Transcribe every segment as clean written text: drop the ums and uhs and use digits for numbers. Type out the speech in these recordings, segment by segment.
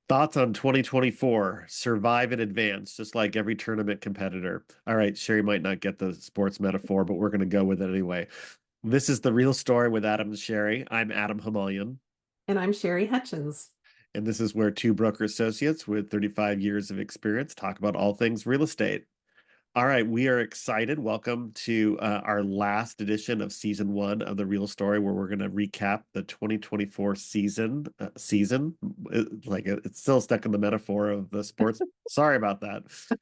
Thoughts on 2024? Survive in advance, just like every tournament competitor. All right, Sherry might not get the sports metaphor, but we're going to go with it anyway. This is the real story with Adam and Sherry. I'm Adam Hamalian, And I'm Sherry Hutchens. and this is where two broker associates with 35 years of experience talk about all things real estate. All right, we are excited. Welcome to our last edition of season one of the Real Story, where we're going to recap the 2024 season. It's still stuck in the metaphor of the sports. Sorry about that.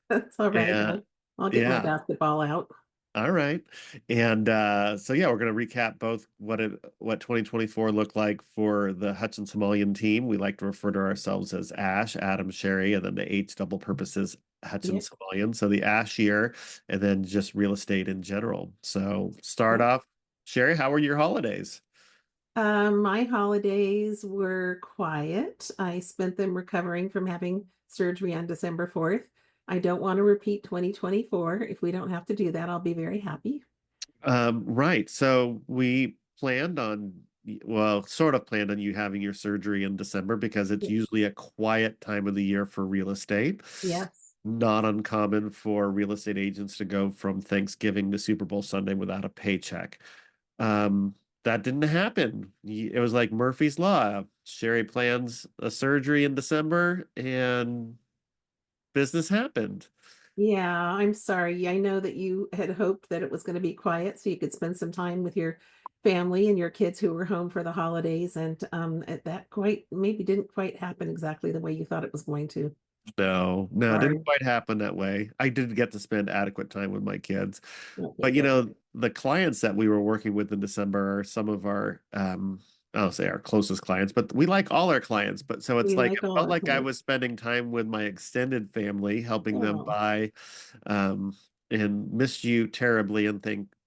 That's all right. And I'll get my yeah, basketball out. all right. And so yeah, we're going to recap both what 2024 looked like for the Hutchens Hamalian team. We like to refer to ourselves as Ash, Adam, Sherry, and then the H double purposes Yeah. Hutchens Hamalian. So the Ash year, and then just real estate in general. So start Yeah. off, Sherry, how were your holidays? My holidays were quiet. I spent them recovering from having surgery on December 4th. I don't want to repeat 2024. If we don't have to do that, I'll be very happy. Right. So we planned on, well, sort of planned on you having your surgery in December because it's Yeah. usually a quiet time of the year for real estate. Yes. Not uncommon for real estate agents to go from Thanksgiving to Super Bowl Sunday without a paycheck. That didn't happen. It was like Murphy's Law. Sherry plans a surgery in December and business happened. Yeah, I'm sorry. I know that you had hoped that it was going to be quiet so you could spend some time with your family and your kids who were home for the holidays. And that quite maybe didn't quite happen exactly the way you thought it was going to. No, it didn't Sorry. quite happen that way. I did get to spend adequate time with my kids. Okay, But good. the clients that we were working with in December are some of our I don't say our closest clients, but we like all our clients. But so it's We like like it all felt our like I clients. was spending time with my extended family, helping them Oh, buy, um, and missed you terribly. And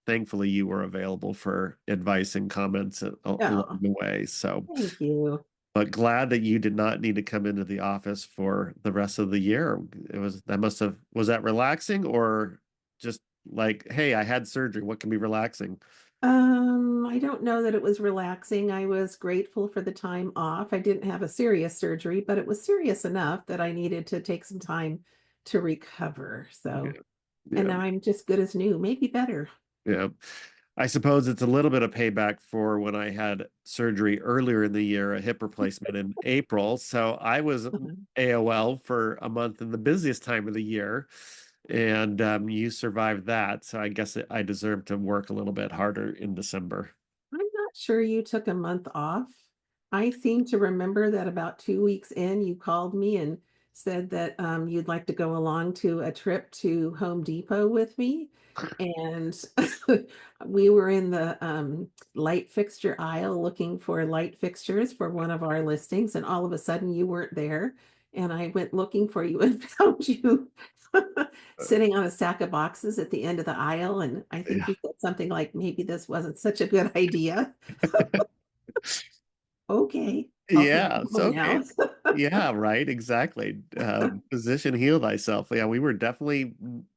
thankfully you were available for advice and comments along oh, the way. So, thank you. but glad that you did not need to come into the office for the rest of the year. Was that relaxing or just like, hey, I had surgery. What can be relaxing? I don't know that it was relaxing. I was grateful for the time off. I didn't have a serious surgery, but it was serious enough that I needed to take some time to recover. Yeah, So, and yeah, now I'm just good as new, maybe better. yeah. I suppose it's a little bit of payback for when I had surgery earlier in the year, a hip replacement in April. So I was AOL for a month in the busiest time of the year, and you survived that. So I guess I deserve to work a little bit harder in December. I'm not sure you took a month off. I seem to remember that about 2 weeks in, you called me and said that you'd like to go along to a trip to Home Depot with me. And we were in the light fixture aisle looking for light fixtures for one of our listings. And all of a sudden, you weren't there. And I went looking for you and found you sitting on a stack of boxes at the end of the aisle. And I think Yeah. you said something like, maybe this wasn't such a good idea. Okay, I'll take Yeah, you it's home okay. now. Yeah, right, exactly. Position heal thyself. Yeah, we were definitely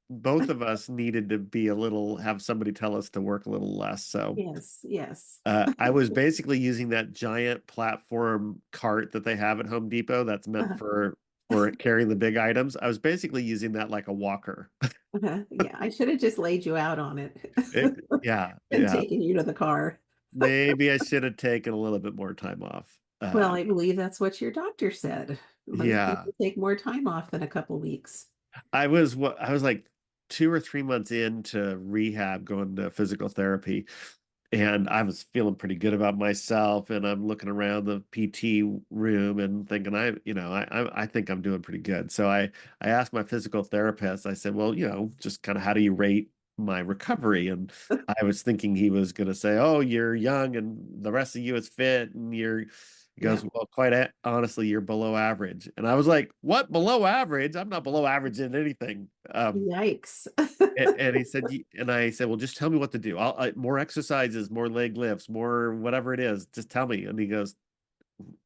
both of us needed to be a little have somebody tell us to work a little less. So Yes, yes. I was basically using that giant platform cart that they have at Home Depot that's meant Uh, for carrying the big items. I was basically using that like a walker. yeah, I should have just laid you out on it Yeah, and yeah. taken you to the car. Maybe I should have taken a little bit more time off. Well, I believe that's what your doctor said. Most Yeah. people take more time off than a couple weeks. I was like 2 or 3 months into rehab, going to physical therapy, and I was feeling pretty good about myself. And I'm looking around the PT room and thinking, I think I'm doing pretty good. So I asked my physical therapist. I said, well, just kind of how do you rate my recovery? And I was thinking he was going to say, oh, you're young and the rest of you is fit, and he goes, Yeah. well, honestly, you're below average. And I was like, what, below average? I'm not below average in anything. Yikes. And he said, and I said, well, just tell me what to do. More exercises, more leg lifts, more whatever it is. Just tell me. And he goes,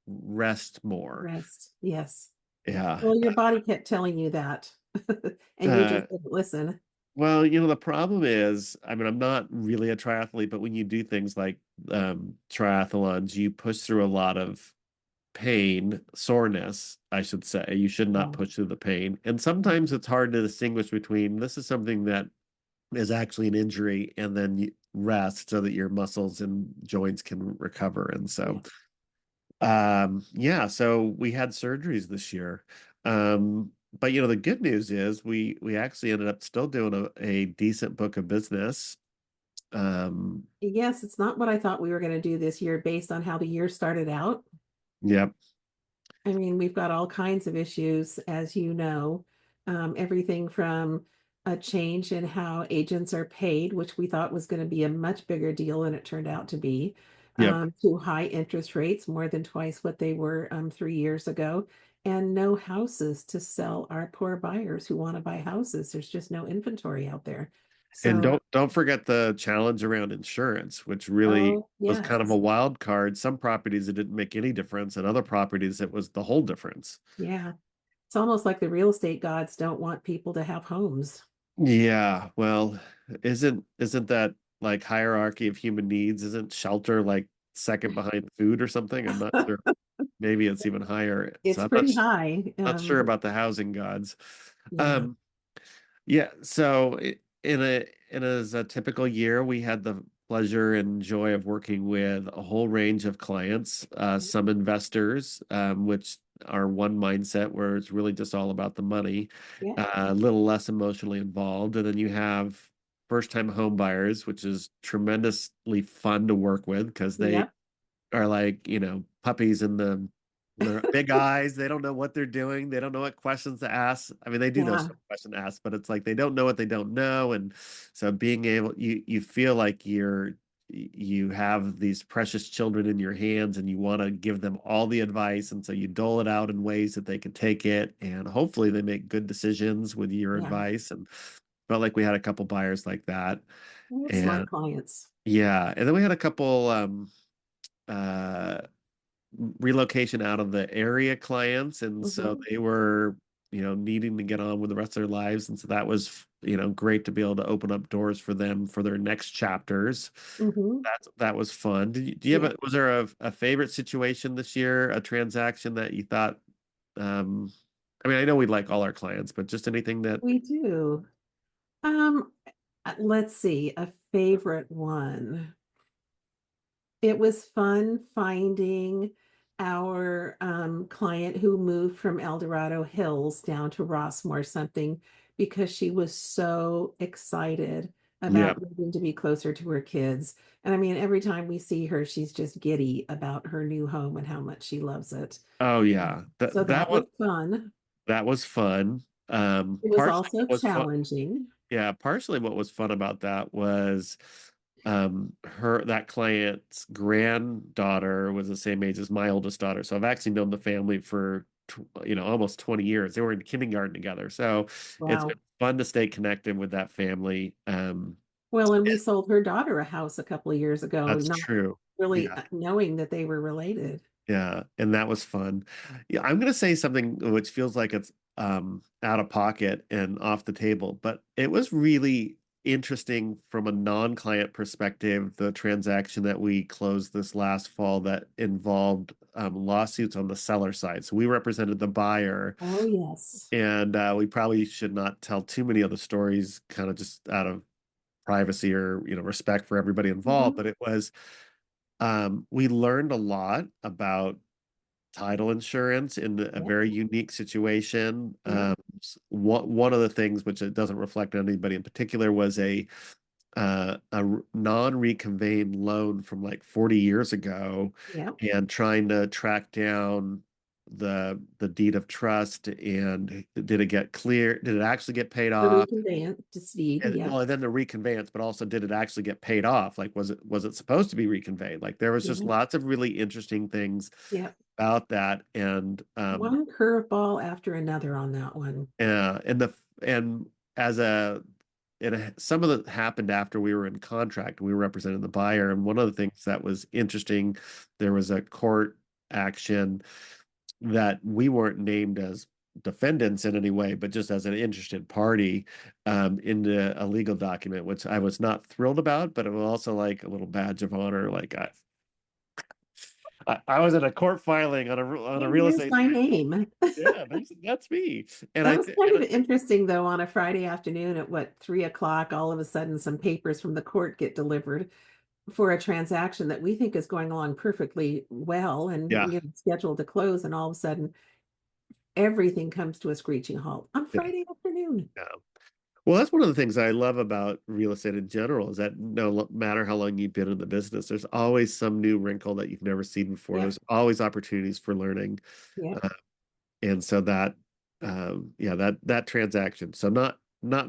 rest more. Rest. Yes. Yeah. Well, your body kept telling you that, and you Uh, just didn't listen. well, the problem is, I mean, I'm not really a triathlete, but when you do things like triathlons, you push through a lot of pain, soreness, I should say. You should not Yeah. push through the pain. And sometimes it's hard to distinguish between this is something that is actually an injury and then you rest so that your muscles and joints can recover. And Yeah. so, yeah, so we had surgeries this year. But the good news is we actually ended up still doing a decent book of business. Um, Yes, it's not what I thought we were going to do this year based on how the year started out. yep, I mean, we've got all kinds of issues, as you know, everything from a change in how agents are paid, which we thought was going to be a much bigger deal than it turned out to be, yep. to high interest rates, more than twice what they were 3 years ago, and no houses to sell our poor buyers who want to buy houses. There's just no inventory out there. And So, don't forget the challenge around insurance, which really oh, was kind of a yes. wild card. Some properties it didn't make any difference, and other properties it was the whole difference. Yeah. It's almost like the real estate gods don't want people to have homes. Yeah, well, isn't that like hierarchy of human needs? Isn't shelter like second behind food or something? I'm not sure. Maybe it's even higher. So It's I'm pretty high. not sure about the housing gods. Yeah. Um, Yeah, so in as a typical year, we had the pleasure and joy of working with a whole range of clients, some investors, which are one mindset where it's really just all about the money, Yeah. a little less emotionally involved, and then you have first-time home buyers, which is tremendously fun to work with because they Yep. are like, puppies in the their big eyes. They don't know what they're doing. They don't know what questions to ask. I mean, they do know Yeah. some question to ask, but it's like they don't know what they don't know. And so being able, you feel like you have these precious children in your hands and you want to give them all the advice. And so you dole it out in ways that they can take it. And hopefully they make good decisions with your Yeah. advice. And felt like we had a couple buyers like that. We have And smart clients. yeah, and then we had a couple uh relocation out of the area clients, and so Hmm. they were needing to get on with the rest of their lives, and so that was great to be able to open up doors for them for their next chapters. Hmm. That was fun. Do you have Yeah, was there a favorite situation this year, a transaction that you thought um I mean, I know we like all our clients, but just anything that we do. Um, let's see, a favorite one. It was fun finding our client who moved from El Dorado Hills down to Rossmore something because she was so excited yeah. about moving to be closer to her kids. And I mean, every time we see her, she's just giddy about her new home and how much she loves it. Oh yeah, So that that one was fun. that was fun. It was Partially also what was fun challenging. Yeah, partially what was fun about that was her that client's granddaughter was the same age as my oldest daughter. So I've actually known the family for almost 20 years. They were in kindergarten together. So it's been Wow. fun to stay connected with that family. Well, and we sold her daughter a house a couple of years ago, That's not true. really Yeah. knowing that they were related. Yeah, and that was fun. Yeah, I'm gonna say something which feels like it's out of pocket and off the table, but it was really interesting from a non-client perspective, the transaction that we closed this last fall that involved lawsuits on the seller side. So we represented the buyer, Oh, yes. and we probably should not tell too many of the stories, kind of just out of privacy or respect for everybody involved. Hmm. But it was we learned a lot about title insurance in a Yep. very unique situation. Yep. One of the things which it doesn't reflect on anybody in particular was a non-reconveyed loan from like 40 years ago, Yep. and trying to track down the deed of trust, and did it get clear? Did it actually get paid The off? reconveyance deed. And, Yep. well, and then the reconveyance, but also did it actually get paid off? Like, was it supposed to be reconveyed? Like, there was just Yep. lots of really interesting things Yep. about that, and One curveball after another on that one. and as a some of it happened after we were in contract. We were representing the buyer, and one of the things that was interesting, there was a court action that we weren't named as defendants in any way, but just as an interested party into a legal document, which I was not thrilled about, but it was also like a little badge of honor. Like I was in a court filing on a And real here's estate my transaction. name. Yeah, that's me. And That I was th kind and of interesting, though, on a Friday afternoon at what, 3 o'clock, all of a sudden some papers from the court get delivered for a transaction that we think is going along perfectly well and yeah, scheduled to close, and all of a sudden everything comes to a screeching halt on yeah, Friday afternoon. yeah. Well, that's one of the things I love about real estate in general is that no matter how long you've been in the business, there's always some new wrinkle that you've never seen before. Yep, There's always opportunities for learning. yep. Uh, and so that yeah, that transaction. So not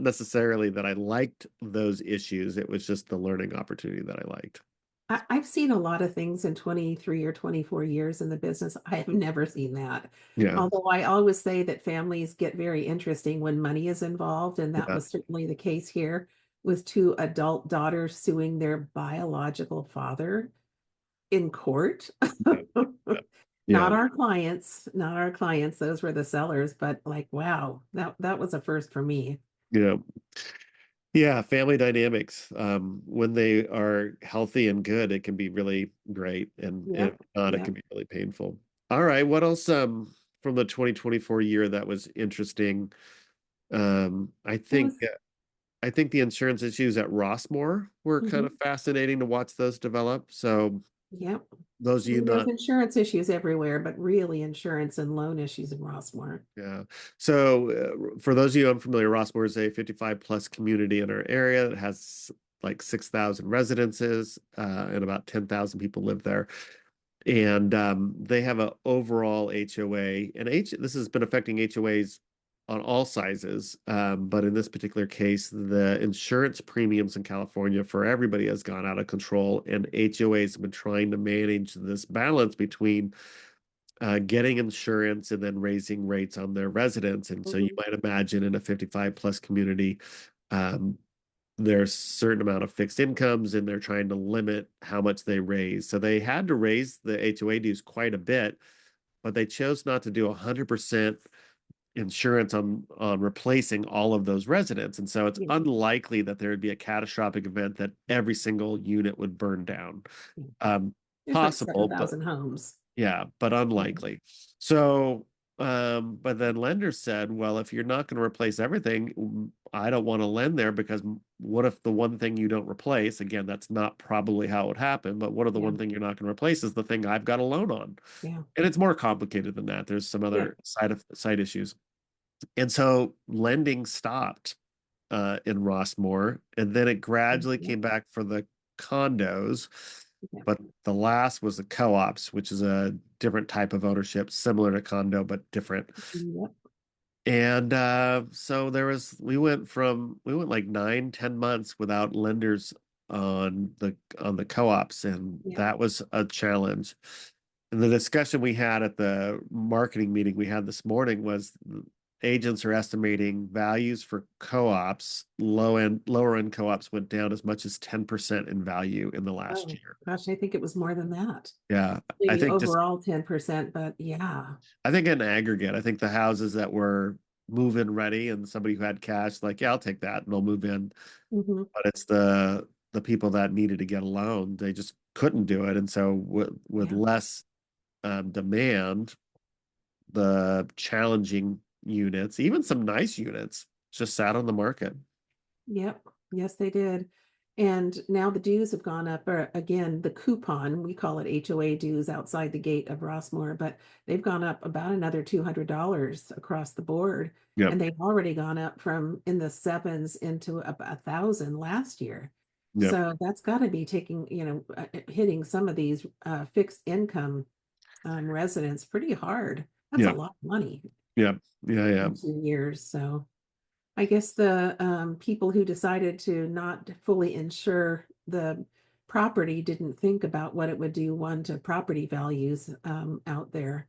necessarily that I liked those issues. It was just the learning opportunity that I liked. I've seen a lot of things in 23 or 24 years in the business. I have never seen that. Yeah. Although I always say that families get very interesting when money is involved, and that Yeah. was certainly the case here with two adult daughters suing their biological father in court. Yeah. Yeah. Not Yeah. our clients, not our clients. Those were the sellers, but like, wow, that was a first for me. Yeah. Yeah, family dynamics. When they are healthy and good, it can be really great, and if Yep, not, it yep. can be really painful. All right, what else from the 2024 year that was interesting? It was, I think the insurance issues at Rossmore were kind of mhm, fascinating to watch those develop. So yep. those of you There's not insurance issues everywhere, but really insurance and loan issues in Rossmore. Yeah. So for those of you unfamiliar, Rossmore is a 55 plus community in our area that has like 6,000 residences, and about 10,000 people live there. And they have an overall HOA, and this has been affecting HOAs on all sizes. But in this particular case, the insurance premiums in California for everybody has gone out of control, and HOAs have been trying to manage this balance between getting insurance and then raising rates on their residents. And so you Mhm. might imagine in a 55 plus community, um, there's a certain amount of fixed incomes and they're trying to limit how much they raise. So they had to raise the HOA dues quite a bit, but they chose not to do 100% insurance on replacing all of those residents. And so it's Yeah, unlikely that there would be a catastrophic event that every single unit would burn down. yeah. Um, There's like Possible, but 7,000 homes. yeah, but Mhm. unlikely. So, but then lenders said, well, if you're not going to replace everything, I don't want to lend there because what if the one thing you don't replace, again, that's not probably how it would happen, but what if the Yeah, one thing you're not going to replace is the thing I've got a loan on? yeah, And it's more complicated than that. There's some yeah. other side issues. And so lending stopped in Rossmore, and then it gradually Yep, came back for the condos. yep, But the last was the co-ops, which is a different type of ownership, similar to condo but different. yep, And so we went like 9, 10 months without lenders on the co-ops, and yep. that was a challenge. And the discussion we had at the marketing meeting we had this morning was agents are estimating values for co-ops, lower end co-ops went down as much as 10% in value in the last Oh, year. gosh, I think it was more than that. Yeah. I The think just overall 10%, but yeah. I think in aggregate, I think the houses that were move-in ready and somebody who had cash, like, yeah, I'll take that and they'll move in. Hmm. But it's the people that needed to get a loan, they just couldn't do it. And so with Yeah. less demand, the challenging units, even some nice units, just sat on the market. Yep. Yes, they did. And now the dues have gone up, or again, the coupon, we call it HOA dues outside the gate of Rossmore, but they've gone up about another $200 across the board. Yep. And they've already gone up from in the sevens into about 1,000 last year. Yep. So that's got to be taking, hitting some of these fixed income residents pretty hard. That's a Yep. lot of money Yep. Yeah. Yeah. in 2 years. So I guess the people who decided to not fully insure the property didn't think about what it would do, one, to property values out there.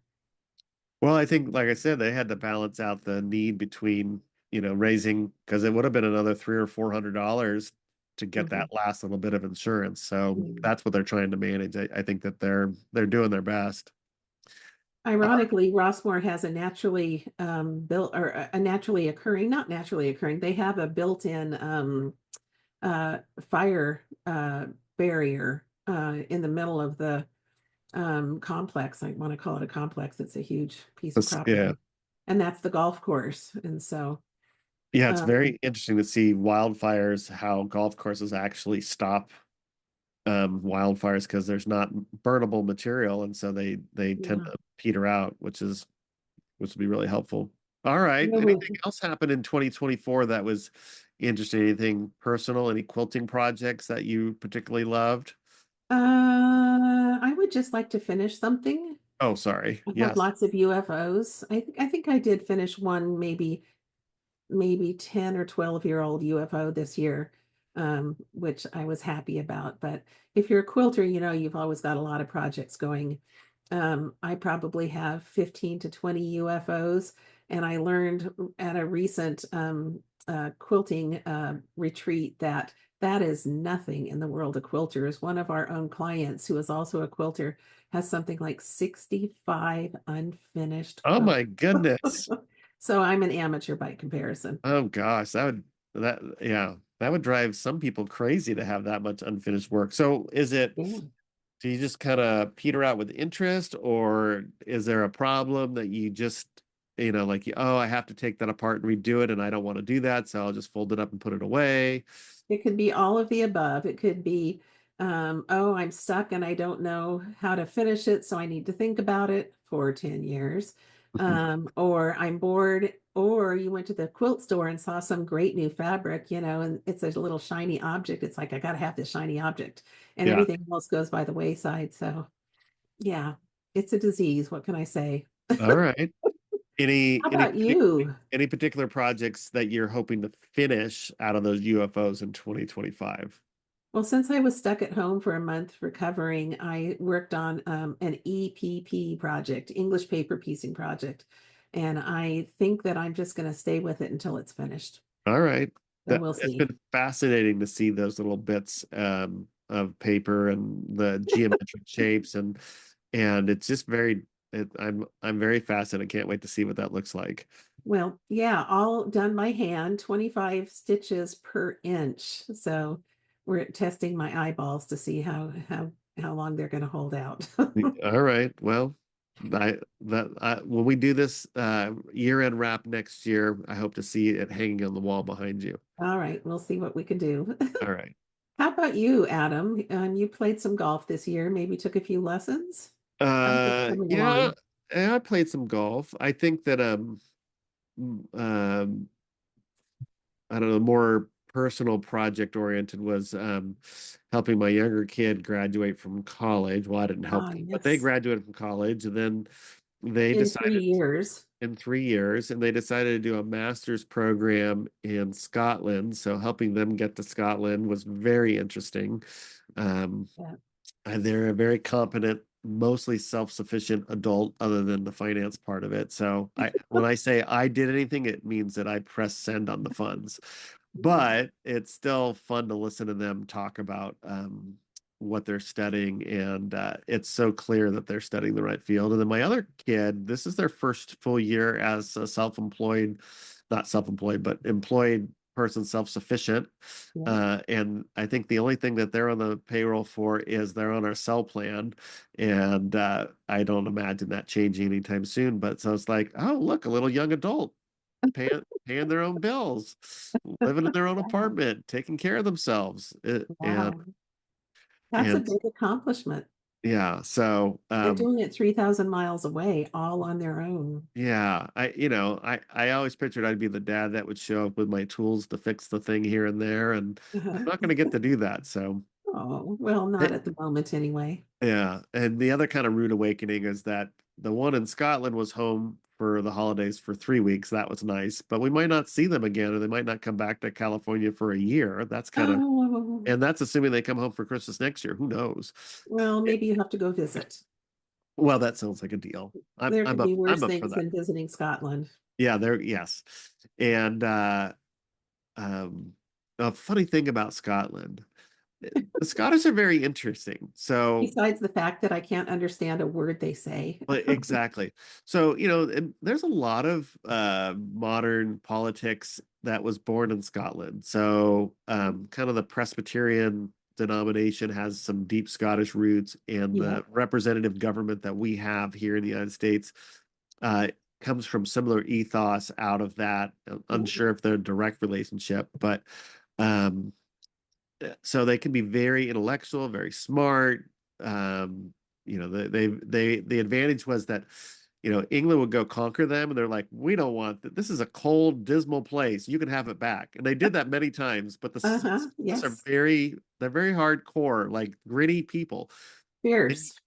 Well, I think, like I said, they had to balance out the need between, raising because it would have been another $300 or $400 to get Mhm. that last little bit of insurance. So Mm. that's what they're trying to manage. I think that they're doing their best. All Ironically, Rossmore has a naturally built or a naturally occurring, not naturally occurring, they have a built-in fire barrier in the middle of the complex. I want to call it a complex. It's a huge piece of Yeah. property, and that's the golf course. And so, Yeah, it's um, very interesting to see wildfires, how golf courses actually stop wildfires because there's not burnable material, and so they tend yeah. to peter out, which would be really helpful. All right. No, Anything else happened in 2024 that was interesting? Anything personal? Any quilting projects that you particularly loved? I would just like to finish something. Oh, sorry. I have Yes. lots of UFOs. I think I did finish one maybe 10 or 12-year-old UFO this year, which I was happy about. But if you're a quilter, you've always got a lot of projects going. I probably have 15 to 20 UFOs, and I learned at a recent quilting retreat that that is nothing in the world of quilters. One of our own clients, who is also a quilter, has something like 65 unfinished Oh quilts. my goodness. So I'm an amateur by comparison. Oh gosh, that would drive some people crazy to have that much unfinished work. So Yeah. do you just kind of peter out with interest, or is there a problem that you just, like, oh, I have to take that apart and redo it, and I don't want to do that, so I'll just fold it up and put it away? It could be all of the above. It could be, oh, I'm stuck and I don't know how to finish it, so I need to think about it for 10 years. Or I'm bored, or you went to the quilt store and saw some great new fabric, and it's a little shiny object. It's like, I got to have this shiny object, and Yeah. everything else goes by the wayside. So, yeah, it's a disease. What can I say? All right. Any How any about you? any particular projects that you're hoping to finish out of those UFOs in 2025? Well, since I was stuck at home for a month recovering, I worked on an EPP project, English paper piecing project. And I think that I'm just going to stay with it until it's finished. All right. So we'll It's see. been fascinating to see those little bits of paper and the geometric shapes, and it's just I'm very fascinated. I can't wait to see what that looks like. Well, yeah, all done by hand, 25 stitches per inch. So we're testing my eyeballs to see how long they're going to hold out. All right. Well, when we do this year-end wrap next year, I hope to see it hanging on the wall behind you. All right, we'll see what we can do. All right. How about you, Adam? You played some golf this year, maybe took a few lessons. How's it coming Yeah, along? yeah, I played some golf. I think that um I don't know, more personal project oriented was helping my younger kid graduate from college. Well, I didn't help Ah, them, but they yes. graduated from college, and then they In three decided years. in 3 years, and they decided to do a master's program in Scotland. So helping them get to Scotland was very interesting. Um, Yeah. they're a very competent, mostly self-sufficient adult, other than the finance part of it. So when I say I did anything, it means that I press send on the funds. But it's still fun to listen to them talk about what they're studying, and it's so clear that they're studying the right field. And then my other kid, this is their first full year as a self-employed, not self-employed, but employed person, self-sufficient. Yeah. And I think the only thing that they're on the payroll for is they're on our cell plan. And I don't imagine that changing anytime soon. But so it's like, oh, look, a little young adult paying their own bills, living in their own Wow. apartment, taking care of themselves. Wow. That's a And big accomplishment. yeah, so And doing it 3,000 miles away, all on their own. yeah, I always pictured I'd be the dad that would show up with my tools to fix the thing here and there, and I'm not going to get to do that. So Oh, well, not it, at the moment anyway. yeah, and the other kind of rude awakening is that the one in Scotland was home for the holidays for 3 weeks. That was nice, but we might not see them again, or they might not come back to California for a year. That's kind of, Oh, and that's assuming they come home for Christmas next year. Who knows? well, maybe you have to go visit. Well, that sounds like a deal. There could be I'm worse up for things that. than visiting Scotland. Yeah, there, yes. And um a funny thing about Scotland, the Scottish are very interesting. So Besides the fact that I can't understand a word they say. exactly. So, and there's a lot of modern politics that was born in Scotland. So, kind of the Presbyterian denomination has some deep Scottish roots, and Yeah. the representative government that we have here in the United States uh, comes from similar ethos out of that. I'm Mhm. unsure if they're a direct relationship, but um, so they can be very intellectual, very smart. Um, the advantage was that England would go conquer them, and they're like, we don't want that. This is a cold, dismal place. You can have it back, and they did that many times. But the Uh-huh. Scots are Yes. they're very hardcore, like gritty people. And, Fierce.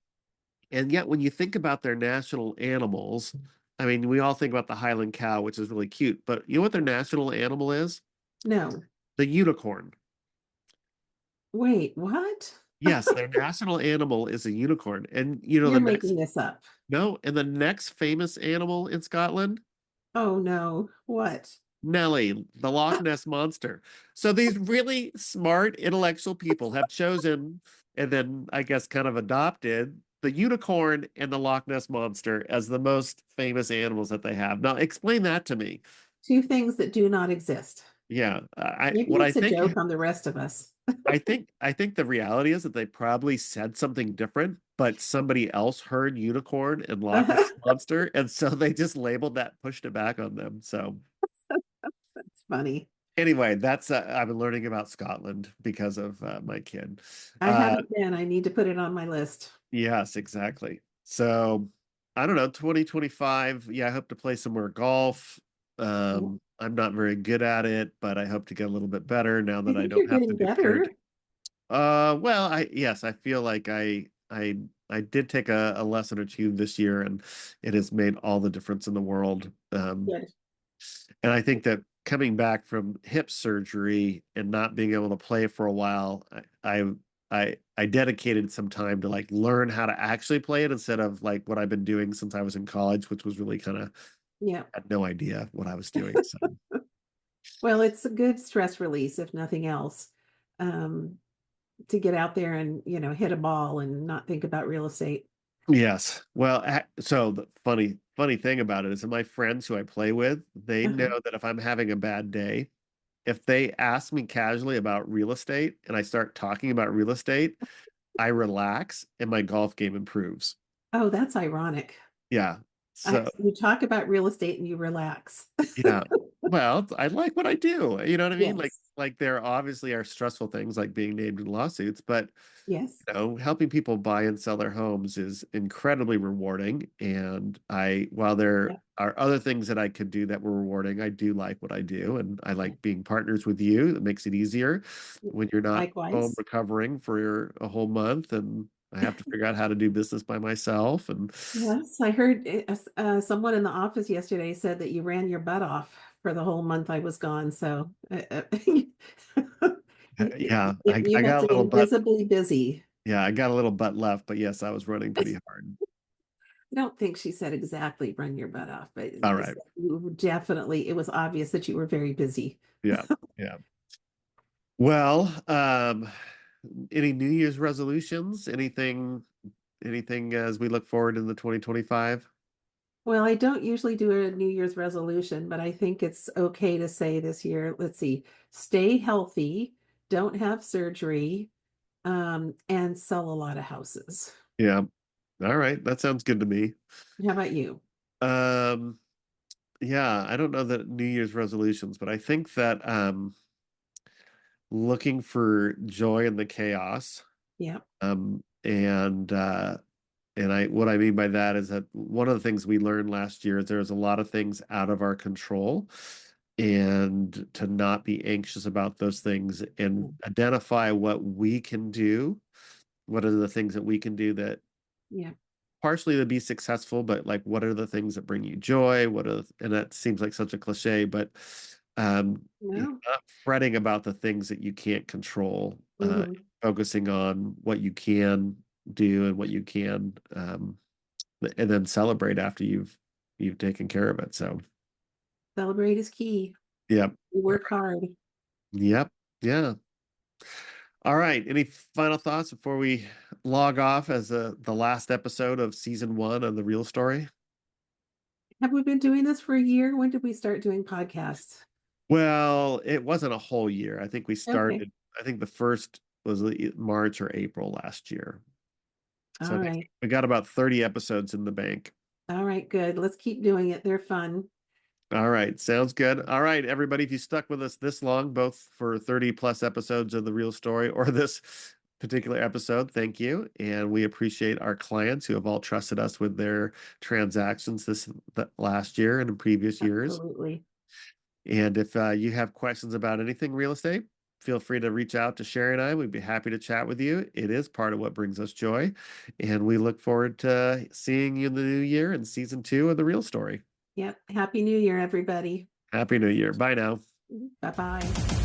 and yet, when you think about their national animals, I mean, we all think about the Highland cow, which is really cute, but you know what their national animal is? No. The unicorn. Wait, what? Yes, their national animal is a unicorn. And You're making this up. and the next famous animal in Scotland, Oh no. What? Nellie, the Loch Ness monster. So these really smart intellectual people have chosen and then I guess kind of adopted the unicorn and the Loch Ness monster as the most famous animals that they have. Now explain that to me. Two things that do not exist. Yeah, I Maybe what I it's a think joke on the rest of us. I think the reality is that they probably said something different, but somebody else heard unicorn and Loch Ness monster, and so they just labeled that, pushed it back on them. So It's funny. anyway, that's I've been learning about Scotland because of my kid. I Uh, haven't been. I need to put it on my list. yes, exactly. So I don't know, 2025. Yeah, I hope to play some more golf. Yeah. I'm not very good at it, but I hope to get a little bit better now I that I think don't you're have to getting do parenting. better. Well, I feel like I did take a lesson or two this year, and it has made all the difference in the world. Good. And I think that coming back from hip surgery and not being able to play for a while, I dedicated some time to like learn how to actually play it instead of like what I've been doing since I was in college, which was really kind of Yeah. had no idea what I was doing. So Well, it's a good stress release, if nothing else, um, to get out there and, hit a ball and not think about real estate. yes. Well, so the funny thing about it is that my friends who I play with, they Uh-huh. know that if I'm having a bad day, if they ask me casually about real estate and I start talking about real estate, I relax and my golf game improves. Oh, that's ironic. Yeah. So, You talk about real estate and you relax. yeah. Well, I like what I do. You know what I mean? Like Yes. like there obviously are stressful things like being named in lawsuits, but Yes. helping people buy and sell their homes is incredibly rewarding. And while there Yeah. are other things that I could do that were rewarding, I do like what I do. And I Yeah. like being partners with you. It makes it easier Yeah. when you're not home Likewise. recovering for a whole month and I have to figure out how to do business by myself. And Yes, I heard someone in the office yesterday said that you ran your butt off for the whole month I was gone. So yeah, you I got must a have little been butt. visibly busy. Yeah, I got a little butt left, but yes, I was running pretty hard. I don't think she said exactly run your butt off, but All right. you were definitely, it was obvious that you were very busy. Yeah. Yeah. Well, any New Year's resolutions? Anything as we look forward in the 2025? Well, I don't usually do a New Year's resolution, but I think it's okay to say this year, let's see, stay healthy, don't have surgery, and sell a lot of houses. Yeah. All right. That sounds good to me. How about you? Um, yeah, I don't know that New Year's resolutions, but I think that looking for joy in the chaos. Yeah. And I what I mean by that is that one of the things we learned last year is there's a lot of things out of our control and to not be anxious about those things and identify what we can do. What are the things that we can do that Yeah. partially to be successful, but like what are the things that bring you joy? And that seems like such a cliche, but No. not fretting about the things that you can't control, Hmm. focusing on what you can do and what you can, and then celebrate after you've taken care of it. So, Celebrate is key. yep, You work hard. yep, yeah. All right. Any final thoughts before we log off as the last episode of season one of the Real Story? Have we been doing this for a year? When did we start doing podcasts? Well, it wasn't a whole year. I think we Okay. started, I think the first was March or April last year. So All right. we got about 30 episodes in the bank. All right, good. Let's keep doing it. They're fun. All right, sounds good. All right, everybody, if you stuck with us this long, both for 30 plus episodes of The Real Story or this particular episode, thank you. And we appreciate our clients who have all trusted us with their transactions this last year and in previous years. Absolutely. And if you have questions about anything real estate, feel free to reach out to Sherry and I. We'd be happy to chat with you. It is part of what brings us joy. And we look forward to seeing you in the new year in season 2 of The Real Story. Yep. Happy New Year, everybody. Happy New Year. Bye now. Bye bye.